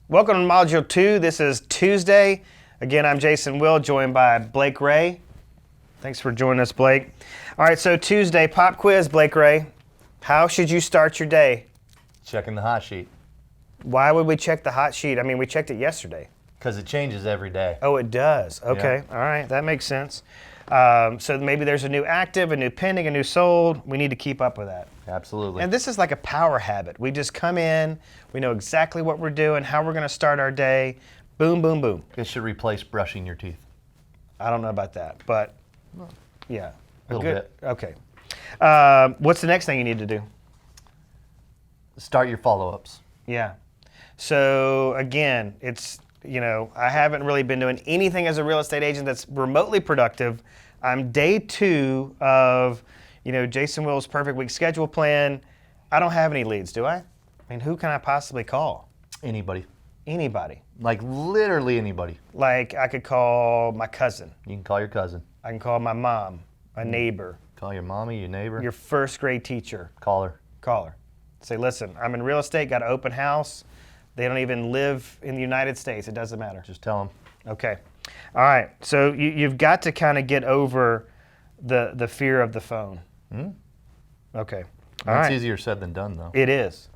Welcome to Module 2. This is Tuesday. Again, I'm Jason Will, joined by Blake Ray. Thanks for joining us, Blake. All right, so Tuesday, pop quiz, Blake Ray. How should you start your day? Checking the hot sheet. Why would we check the hot sheet? I mean, we checked it yesterday. Because it changes every day. Oh, it does. Okay, Yeah. All right, that makes sense. So maybe there's a new active, a new pending, a new sold. We need to keep up with that. Absolutely. And this is like a power habit. We just come in, we know exactly what we're doing, how we're going to start our day. Boom, boom, boom. It should replace brushing your teeth. I don't know about that, but yeah. A little bit. Okay. What's the next thing you need to do? Start your follow-ups. Yeah. So again, it's, I haven't really been doing anything as a real estate agent that's remotely productive. I'm day 2 of, Jason Will's Perfect Week Schedule Plan. I don't have any leads, do I? I mean, who can I possibly call? Anybody. Anybody. Like literally anybody. Like I could call my cousin. You can call your cousin. I can call my mom, a neighbor, Call your mommy, your neighbor. your first grade teacher. Call her. Call her. Say, listen, I'm in real estate, got an open house. They don't even live in the United States. It doesn't matter. Just tell them. Okay. All right. So you've got to kind of get over the fear of the phone. Okay. All That's right. easier said than done, though. It is.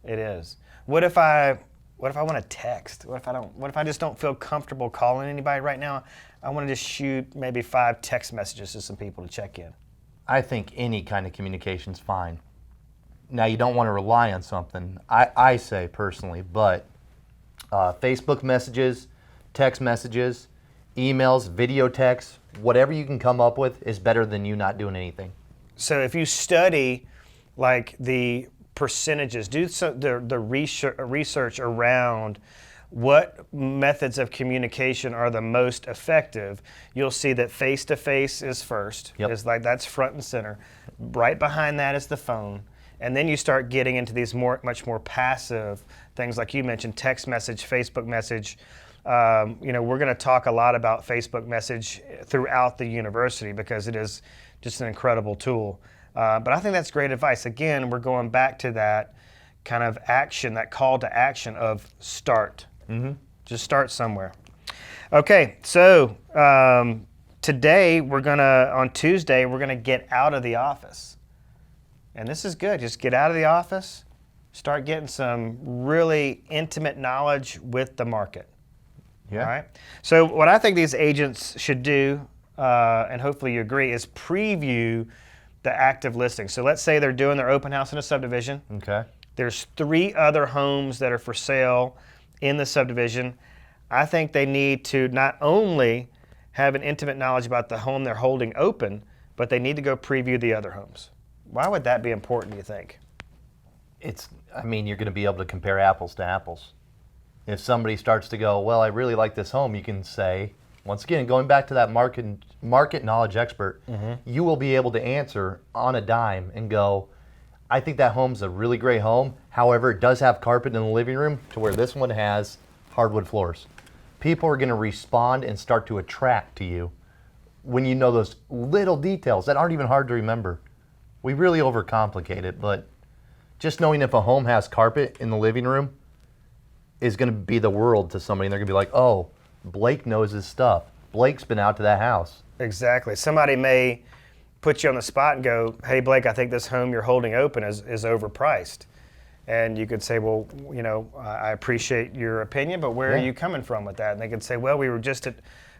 It is. What if I want to text? What if I just don't feel comfortable calling anybody right now? I want to just shoot maybe 5 text messages to some people to check in. I think any kind of communication's fine. Now, you don't want to rely on something, I say personally, but Facebook messages, text messages, emails, video texts, whatever you can come up with is better than you not doing anything. So if you study like the percentages, do the research around what methods of communication are the most effective, you'll see that face-to-face is first. Yep. Is like that's front and center. Right behind that is the phone. And then you start getting into these much more passive things like you mentioned, text message, Facebook message. We're going to talk a lot about Facebook message throughout the university because it is just an incredible tool. But I think that's great advice. Again, we're going back to that kind of action, that call to action of start. Just start somewhere. Okay, so today on Tuesday, we're going to get out of the office. And this is good. Just get out of the office, start getting some really intimate knowledge with the market. Yeah. All right. So what I think these agents should do, and hopefully you agree, is preview the active listing. So let's say they're doing their open house in a subdivision. Okay. There's 3 other homes that are for sale in the subdivision. I think they need to not only have an intimate knowledge about the home they're holding open, but they need to go preview the other homes. Why would that be important, do you think? You're going to be able to compare apples to apples. If somebody starts to go, well, I really like this home, you can say, once again, going back to that market knowledge expert, you will be able to answer on a dime and go, I think that home's a really great home. However, it does have carpet in the living room to where this one has hardwood floors. People are going to respond and start to attract to you when you know those little details that aren't even hard to remember. We really overcomplicate it, but just knowing if a home has carpet in the living room is going to be the world to somebody. And they're going to be like, oh, Blake knows his stuff. Blake's been out to that house. Exactly. Somebody may put you on the spot and go, hey, Blake, I think this home you're holding open is overpriced. And you could say, well, I appreciate your opinion, but where are you coming from with that? And they could say, well, we were just at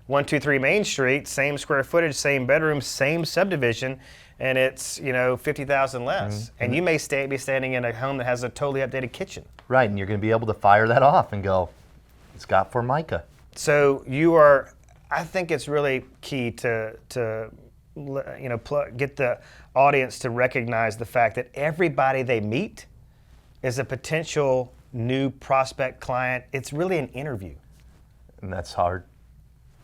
123 Main Street, same square footage, same bedroom, same subdivision, and it's 50,000 less. And you may be standing in a home that has a totally updated kitchen. Right, and you're going to be able to fire that off and go, it's got Formica. So I think it's really key to get the audience to recognize the fact that everybody they meet is a potential new prospect client. It's really an interview. And that's hard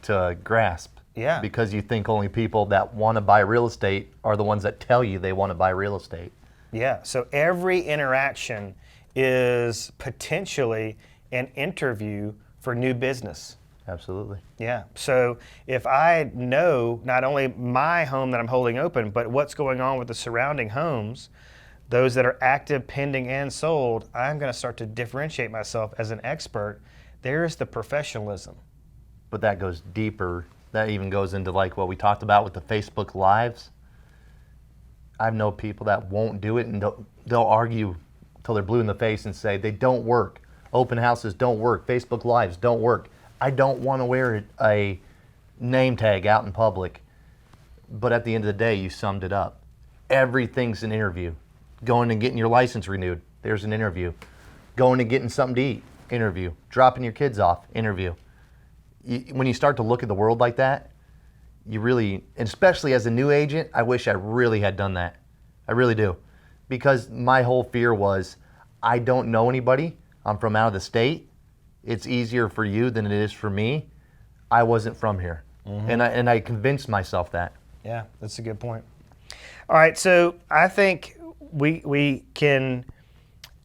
to grasp. Yeah. Because you think only people that want to buy real estate are the ones that tell you they want to buy real estate. Yeah, so every interaction is potentially an interview for new business. Absolutely. Yeah, so if I know not only my home that I'm holding open, but what's going on with the surrounding homes, those that are active, pending, and sold, I'm going to start to differentiate myself as an expert. There's the professionalism. But that goes deeper. That even goes into like what we talked about with the Facebook Lives. I know people that won't do it, and they'll argue till they're blue in the face and say they don't work. Open houses don't work. Facebook Lives don't work. I don't want to wear a name tag out in public. But at the end of the day, you summed it up. Everything's an interview. Going and getting your license renewed, there's an interview. Going and getting something to eat, interview. Dropping your kids off, interview. When you start to look at the world like that, you really, especially as a new agent, I wish I really had done that. I really do. Because my whole fear was, I don't know anybody. I'm from out of the state. It's easier for you than it is for me. I wasn't from here. And I convinced myself that. Yeah, that's a good point. All right, so I think we can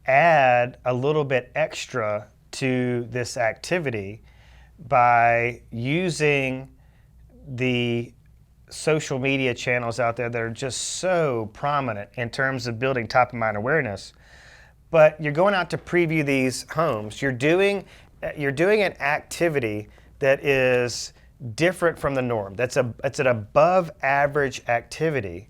add a little bit extra to this activity by using the social media channels out there that are just so prominent in terms of building top of mind awareness. But you're going out to preview these homes. You're doing an activity that is different from the norm. It's an above average activity.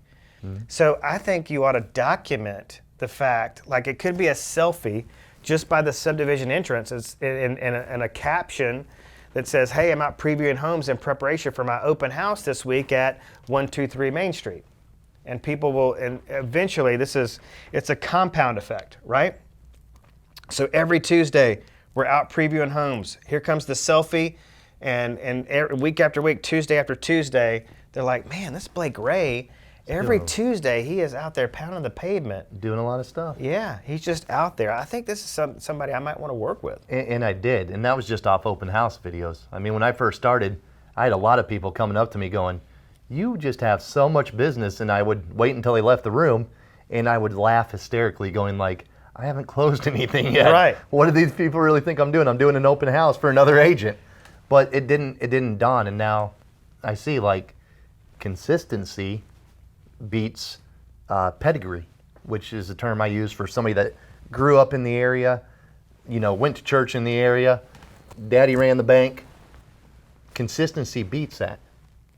So I think you ought to document the fact, like it could be a selfie just by the subdivision entrance and a caption that says, hey, I'm out previewing homes in preparation for my open house this week at 123 Main Street. And people will, and eventually it's a compound effect, right? So every Tuesday, we're out previewing homes. Here comes the selfie, and week after week, Tuesday after Tuesday, they're like, man, this Blake Ray, every Tuesday he is out there pounding the pavement. Doing a lot of stuff. Yeah, he's just out there. I think this is somebody I might want to work with. And I did, and that was just off open house videos. I mean, when I first started, I had a lot of people coming up to me going, you just have so much business, and I would wait until they left the room, and I would laugh hysterically going like, I haven't closed anything yet. Right. What do these people really think I'm doing? I'm doing an open house for another agent. But it didn't dawn, and now I see like consistency beats pedigree, which is a term I use for somebody that grew up in the area, went to church in the area, daddy ran the bank. Consistency beats that.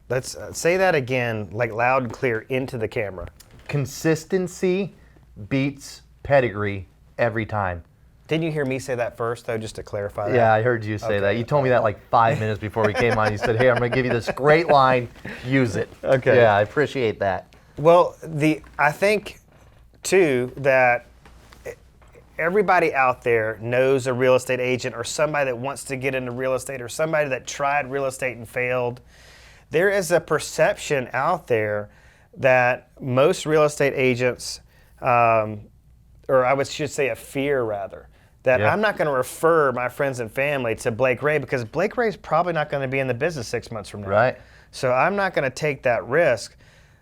Let's say that again, like loud and clear into the camera. Consistency beats pedigree every time. Didn't you hear me say that first, though, just to clarify that? Yeah, I heard you say that. You told me that like 5 minutes before we came on. You said, hey, I'm going to give you this great line. Use it. Okay. Yeah, I appreciate that. Well, I think, too, that everybody out there knows a real estate agent or somebody that wants to get into real estate or somebody that tried real estate and failed. There is a perception out there that most real estate agents, or I should say a fear rather, that I'm not going to refer my friends and family to Blake Ray because Blake Ray is probably not going to be in the business 6 months from now. Right. So I'm not going to take that risk.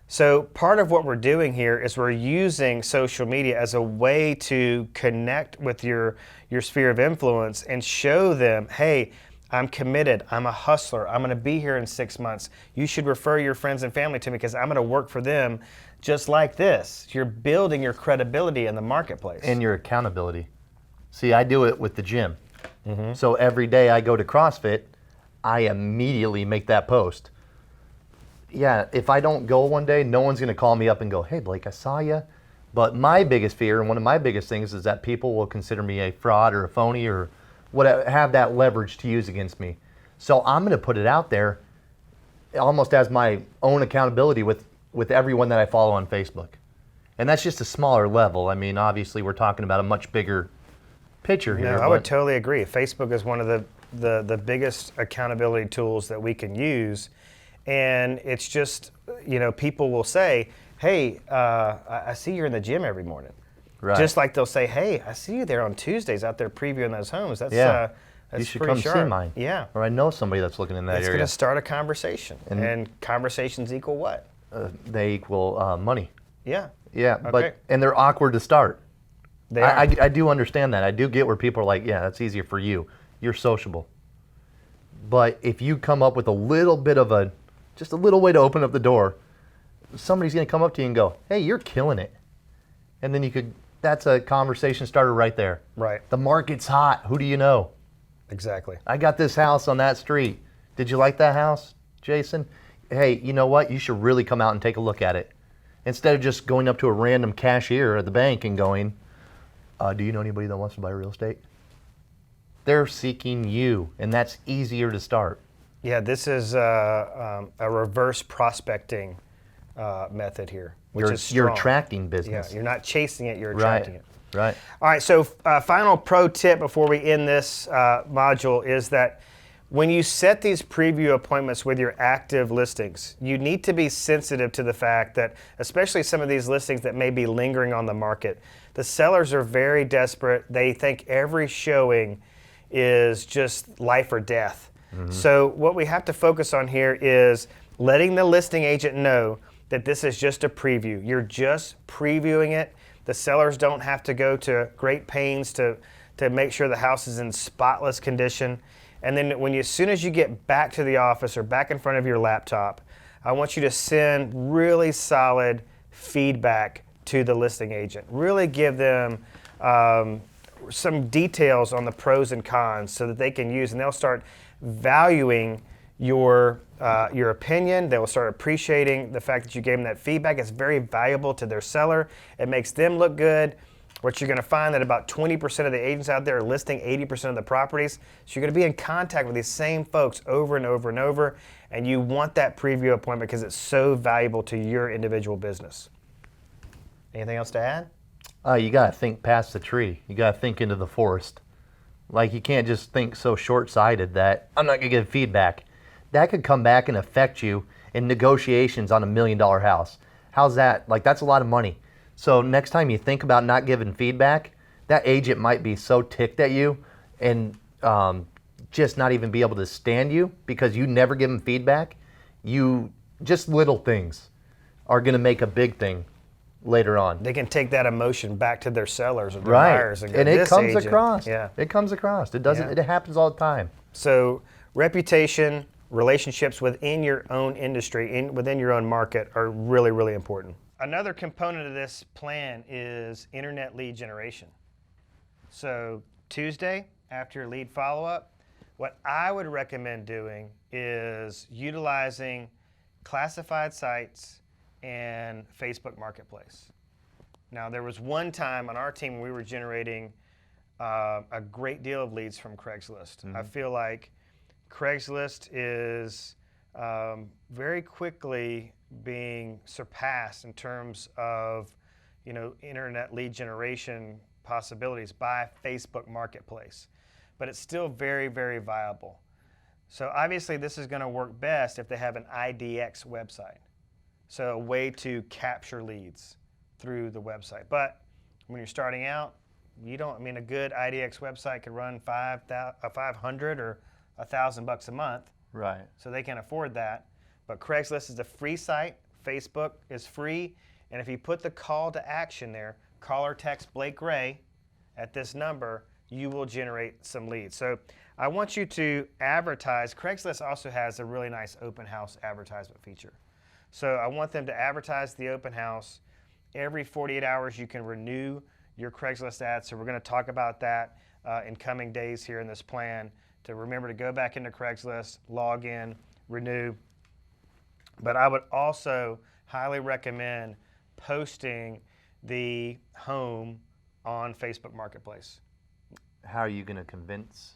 So part of what we're doing here is we're using social media as a way to connect with your sphere of influence and show them, hey, I'm committed. I'm a hustler. I'm going to be here in 6 months. You should refer your friends and family to me because I'm going to work for them just like this. You're building your credibility in the marketplace. And your accountability. See, I do it with the gym. So every day I go to CrossFit, I immediately make that post. Yeah, if I don't go one day, no one's going to call me up and go, hey, Blake, I saw you. But my biggest fear and one of my biggest things is that people will consider me a fraud or a phony or whatever, have that leverage to use against me. So I'm going to put it out there almost as my own accountability with everyone that I follow on Facebook. And that's just a smaller level. I mean, obviously, we're talking about a much bigger picture here. No, I would totally agree. Facebook is one of the biggest accountability tools that we can use. And it's just, people will say, hey, I see you're in the gym every morning. Right. Just like they'll say, hey, I see you there on Tuesdays out there previewing those homes. That's you that's should pretty come sharp. see mine. Yeah. Or I know somebody that's looking in that It's area. going to start a conversation. And conversations equal what? They equal money. Yeah. Yeah, Okay. and they're awkward to start. They are. I do understand that. I do get where people are like, yeah, that's easier for you. You're sociable. But if you come up with a little bit of just a little way to open up the door, somebody's going to come up to you and go, hey, you're killing it. And then that's a conversation starter right there. Right. The market's hot. Who do you know? Exactly. I got this house on that street. Did you like that house, Jason? Hey, you know what? You should really come out and take a look at it. Instead of just going up to a random cashier at the bank and going, do you know anybody that wants to buy real estate? They're seeking you, and that's easier to start. Yeah, this is a reverse prospecting method here, which is strong. You're attracting business. Yeah, you're not chasing it, you're attracting it. Right. All right, so final pro tip before we end this module is that when you set these preview appointments with your active listings, you need to be sensitive to the fact that, especially some of these listings that may be lingering on the market, the sellers are very desperate. They think every showing is just life or death. Mm-hmm. So what we have to focus on here is letting the listing agent know that this is just a preview. You're just previewing it. The sellers don't have to go to great pains to make sure the house is in spotless condition. And then as soon as you get back to the office or back in front of your laptop, I want you to send really solid feedback to the listing agent. Really give them some details on the pros and cons so that they can use, and they'll start valuing your opinion. They will start appreciating the fact that you gave them that feedback. It's very valuable to their seller. It makes them look good. What you're going to find that about 20% of the agents out there are listing 80% of the properties. So you're going to be in contact with these same folks over and over and over, and you want that preview appointment because it's so valuable to your individual business. Anything else to add? You got to think past the tree. You got to think into the forest. Like, you can't just think so short-sighted that I'm not going to get feedback. That could come back and affect you in negotiations on $1 million house. How's that? Like, that's a lot of money. So next time you think about not giving feedback, that agent might be so ticked at you and just not even be able to stand you because you never give them feedback. Just little things are going to make a big thing later on. They can take that emotion back to their sellers or their buyers and go, and it this comes agent. across. Yeah. It comes across. It doesn't. It happens all the time. So reputation, relationships within your own industry, within your own market are really, really important. Another component of this plan is internet lead generation. So Tuesday, after your lead follow-up, what I would recommend doing is utilizing classified sites and Facebook Marketplace. Now, there was one time on our team we were generating a great deal of leads from Craigslist. Mm-hmm. I feel like Craigslist is very quickly being surpassed in terms of, internet lead generation possibilities by Facebook Marketplace. But it's still very, very viable. So obviously this is going to work best if they have an IDX website. So a way to capture leads through the website. But when you're starting out, a good IDX website could run $500 or $1,000 a month. Right. So they can afford that. But Craigslist is a free site. Facebook is free. And if you put the call to action there, call or text Blake Ray at this number, you will generate some leads. So I want you to advertise. Craigslist also has a really nice open house advertisement feature. So I want them to advertise the open house. Every 48 hours you can renew your Craigslist ad. So we're going to talk about that in coming days here in this plan, to remember to go back into Craigslist, log in, renew. But I would also highly recommend posting the home on Facebook Marketplace. How are you going to convince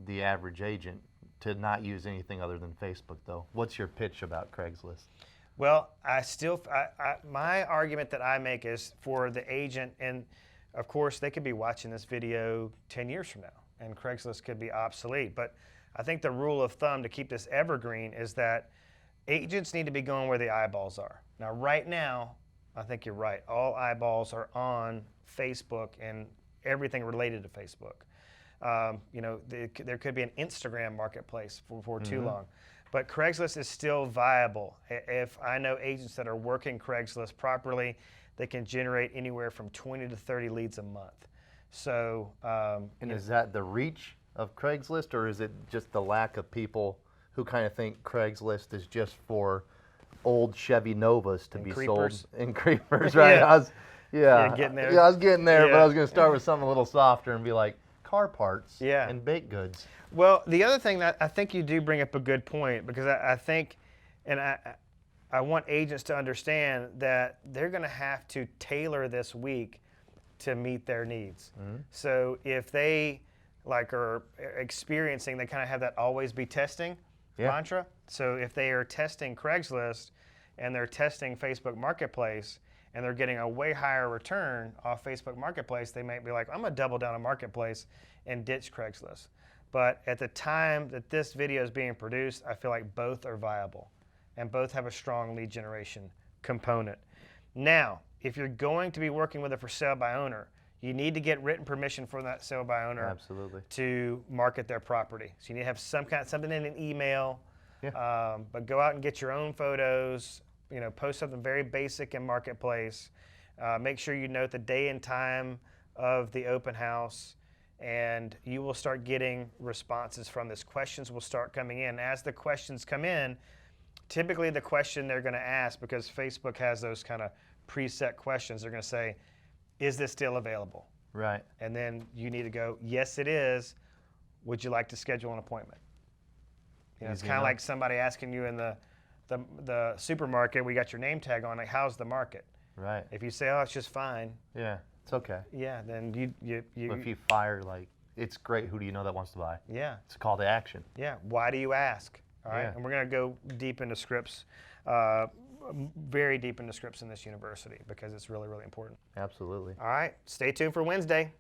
the average agent to not use anything other than Facebook, though? What's your pitch about Craigslist? Well, my argument that I make is for the agent, and of course they could be watching this video 10 years from now, and Craigslist could be obsolete. But I think the rule of thumb to keep this evergreen is that agents need to be going where the eyeballs are. Now, right now, I think you're right. All eyeballs are on Facebook and everything related to Facebook. There could be an Instagram marketplace for too long. But Craigslist is still viable. If I know agents that are working Craigslist properly, they can generate anywhere from 20 to 30 leads a month. So, is that the reach of Craigslist, or is it just the lack of people who kind of think Craigslist is just for old Chevy Novas to be sold in creepers, right? Yeah. Yeah, getting there. Yeah, I was getting there, but Yeah. I was going to start with something a little softer and be like car parts Yeah. and baked goods. Well, the other thing that I think you do bring up a good point, because I think, and I want agents to understand that they're going to have to tailor this week to meet their needs. So if they are experiencing, they kind of have that always be testing mantra. So if they are testing Craigslist and they're testing Facebook Marketplace and they're getting a way higher return off Facebook Marketplace, they might be like, I'm gonna double down on Marketplace and ditch Craigslist. But at the time that this video is being produced, I feel like both are viable and both have a strong lead generation component. Now, if you're going to be working with a for sale by owner, you need to get written permission from that sale by owner Absolutely. to market their property. So you need to have something in an email, but go out and get your own photos, post something very basic in Marketplace. Make sure you note the day and time of the open house, and you will start getting responses from this. Questions will start coming in. As the questions come in, typically the question they're going to ask, because Facebook has those kind of preset questions, they're going to say, is this still available? Right. And then you need to go, yes, it is. Would you like to schedule an appointment? It's kind of like somebody asking you in the supermarket, we got your name tag on it, how's the market? Right. If you say, oh, it's just fine. Yeah, it's okay. Yeah, then you But if you fire, it's great, who do you know that wants to buy? yeah. It's a call to action. Yeah, why do you ask? All right, Yeah. and we're going to go deep into scripts, very deep into scripts in this university, because it's really, really important. Absolutely. All right, stay tuned for Wednesday.